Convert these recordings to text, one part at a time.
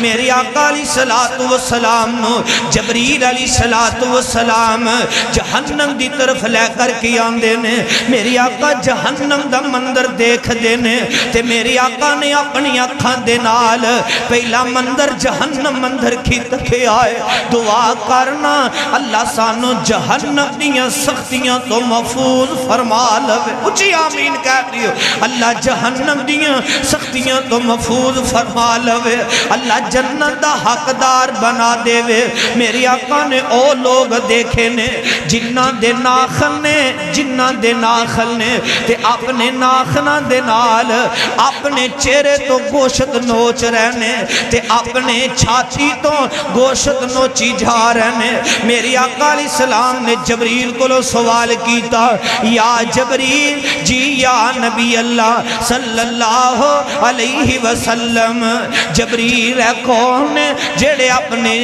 میری آقا علیہ الصلوۃ والسلام نو جبریل علیہ الصلوۃ والسلام جہنم دی طرف لے کر کے آندے نے۔ میری آقا جہنم دا منظر دیکھ دے نے تے میری آقا نے اپنی اکھاں دے نال پہلا منظر جہنم منظر کھت کے آئے دعا کرنا اللہ سانو جہنم دیاں سختیاں تو محفوظ فرما لوے۔ اچھی آمین کہہ دیو۔ اللہ جہنم دیاں سختیاں تو محفوظ فرما لوے، اللہ جنت دا حقدار بنا دے وے۔ میری آقا نے او لوگ دیکھے نے جنہ دے ناخل نے تے اپنے ناخنہ دے نال اپنے چہرے تو گوشت نوچ رہنے تے اپنے چھاتی تو گوشت نوچی جا رہنے۔ میری آقا علیہ السلام نے جبریل کو سوال کیتا، یا جبریل جی یا نبی اللہ صلی اللہ علیہ وسلم، جبریل ہے کون نے جڑے اپنے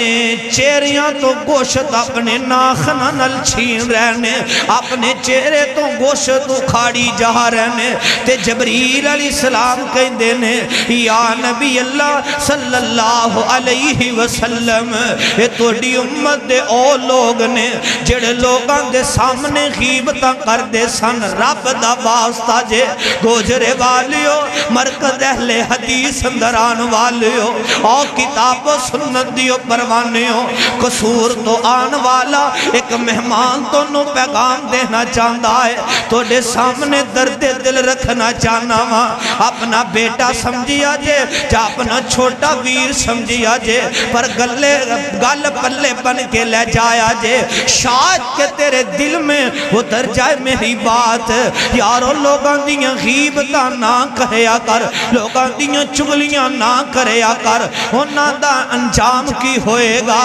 چہریاں تو گوشت اپنے ناخنہ نل چھین رہنے، اپنے چہرے تو گوشت اکھاڑی جا رہنے تے جبریل علیہ السلام کہندے نے یا نبی اللہ صلی اللہ علیہ وسلم، یہ توڑی امت دے او لوگ نے جڑے لوگاں دے سامنے غیبتاں کر دے سن، رب دا واسطہ جے گوجرے والیو، مرکز اہل حدیث اندران والیو، اور کتاب و سنت دیو پروانیو، قصور تو آن والا ایک مہمان تو نو پیغام دینا چاہتا ہے، تو دے سامنے درد دل رکھنا چاہنا ماں، اپنا بیٹا سمجھیا جے جا اپنا چھوٹا ویر سمجھیا جے، پر گل پلے بن کے لے جایا جے، شاید کہ تیرے دل میں اتر جائے میری بات۔ یارو لوگاں دیاں غیبتاں نہ کہیا کر، لوگاں دیاں چگلیاں نہ کریا کر، انہاں دا انجام کی ہوئے گا،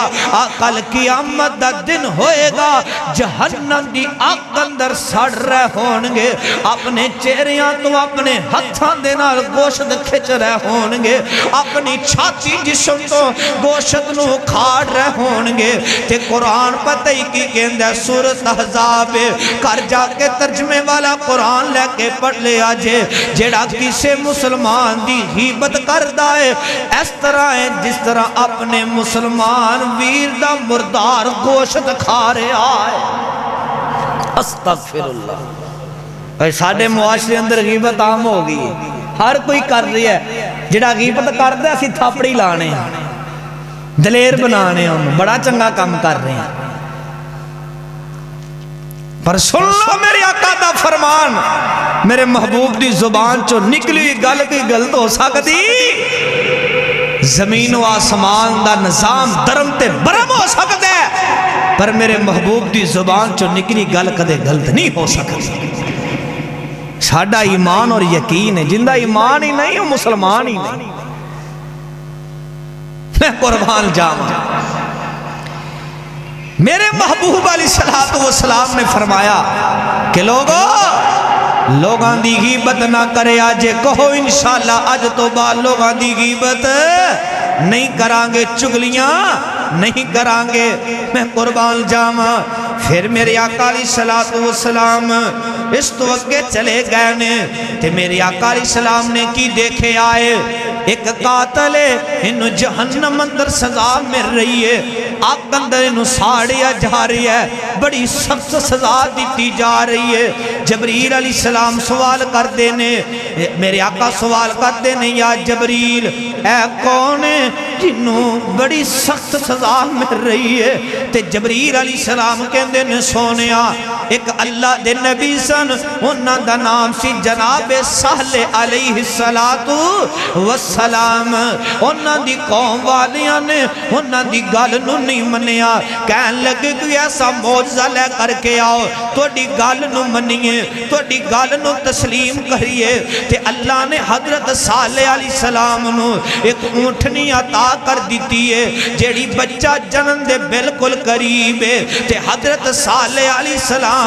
کل قیامت دا دن ہوئے گا، جہنم دی آگ اندر سڑ رہے ہونگے، اپنے چہریاں تو اپنے ہتھاں دے نال گوشت کھچ رہے ہونگے، اپنی چھاتی جسم تو گوشت نو کھاڑ رہے ہونگے۔ تے قرآن پتہ ہی کی کہندہ ہے سورۃ احزاب، کر جا کے ترجمے والا قرآن لے کے پڑھ لے آجے، جیڑا کسے مسلمان دی غیبت کردہ ہے اس طرح ہے جس طرح اپنے مسلمان ویر دا مردار گوشت کھا رہے آئے۔ استغفر اللہ۔ بھائی ساڑھے معاشرے اندر غیبت عام ہوگی، ہر کوئی کر رہی ہے، جڑا غیبت کر دے اسی تھاپڑی لانے ہیں، دلیر بنانے ہیں، بڑا چنگا کام کر رہے ہیں۔ پر سن لو میری آقا دا فرمان، میرے محبوب دی زبان چو نکلی گل کی غلط ہو سکتی، زمین و آسمان دا نظام درم تے برم ہو سکتا ہے، پر میرے محبوب دی زبان چو نکلی گل کدے غلط نہیں ہو سکتی۔ ساڑھا ایمان اور یقین ہے، جندہ ایمان ہی نہیں وہ مسلمان ہی نہیں۔ میں قربان جاؤں، میرے محبوب علیہ السلام نے فرمایا کہ لوگاں دی غیبت نہ کرے آجے، کہو انشاءاللہ آج تو بعد لوگاں دی غیبت نہیں کرانگے، چگلیاں نہیں کرانگے۔ میں قربان جاواں، پھر میرے آقا علیہ السلام اس تو اگے چلے گئے نے تے میرے آقا علیہ السلام نے کی دیکھے آئے، ایک قاتل ہے، انہوں جہنم اندر سزا مل رہی ہے، آگ اندر انہوں ساڑیا جا رہی ہے، بڑی سخت سزا دیتی جا رہی ہے۔ جبریل علیہ السلام سوال کر دینے، میرے آقا سوال کر دینے، یا جبریل اے کون ہے جنہوں بڑی سخت سزا مل رہی ہے؟ تے جبریل علیہ السلام کہندے نے سونیا ایک اللہ دے نبی سن، انہاں دا نام سی جناب سہل علیہ السلام، انہاں دی قوم والیاں نے انہاں دی گل نو نہیں منیا، کہن لگے کوئی ایسا معجزہ لے کر کے آؤ، توڑی گل نو منیے، توڑی گل نو تسلیم کریے۔ تے اللہ نے حضرت صالح علیہ السلام نو ایک اونٹنی عطا کر دیتی ہے، جیڑی بچہ جنم دے بالکل قریب ہے۔ تے حضرت صالح علیہ السلام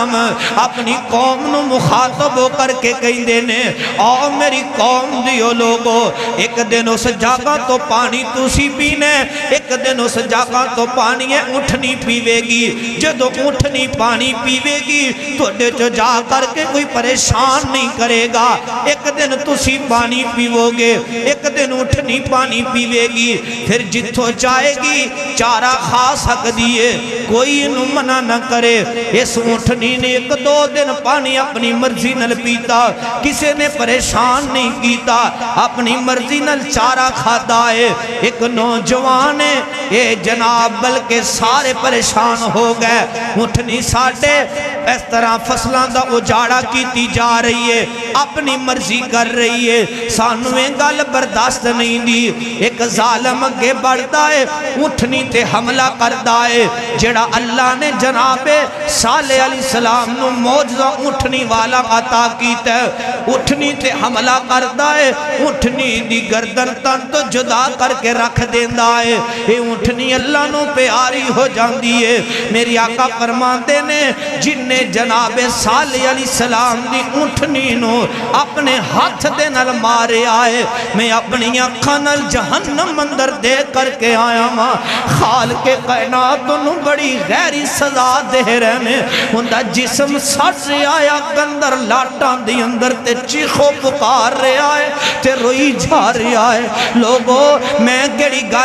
اپنی قوم نو مخاطب ہو کر کے کہیں دینے، آؤ میری قوم دیو لوگو، ایک دن اس جگہ تو پانی تُسی پینے، ایک ایک دن اس جگہ تو پانی اٹھنی پیوے گی جدو اٹھنی پانی پیوے گی تھوڑے جو جا کر کے کوئی پریشان نہیں کرے گا ایک دن تسی پانی پیو گے ایک دن اٹھنی پانی پیوے گی پھر جتھو جائے گی چارہ کھا سکتی ہے کوئی انہوں منع نہ کرے اس اٹھنی نے ایک دو دن پانی اپنی مرضی نل پیتا کسے نے پریشان نہیں کیتا اپنی مرضی نل چارہ کھاتا ہے ایک نوجوان ہے اے جناب بلکہ سارے پریشان ہو گئے اٹھنی ساٹھے اس طرح فصلان دا اجاڑا کیتی جا رہی ہے اپنی مرضی کر رہی ہے سانویں گل برداشت نہیں دی ایک ظالم اگے بڑھتا ہے اٹھنی تے حملہ کرتا ہے جڑا اللہ نے جناب صالح علیہ السلام نو موجزہ اٹھنی والا عطا کیتا ہے اٹھنی تے حملہ کرتا ہے اٹھنی دی گردن تن تو جدا کر کے رکھ دیندہ ہے یہ اٹھنی اللہ نو پیاری ہو جاندی ہے میری آقا فرماتے نے جن نے جناب صالح علیہ السلام دی اٹھنی نو اپنے ہاتھ دے نل مارے آئے میں اپنی اکھاں نل جہنم اندر دے کر کے آیا ماں خالق کائنات نو بڑی غیری سزا دے رہنے اندہ جسم سٹ رہے آیا گندر لاٹان دی اندر تے چیخو پکار رہے آئے تے روئی جا رہے آئے لوگو میں گڑی گال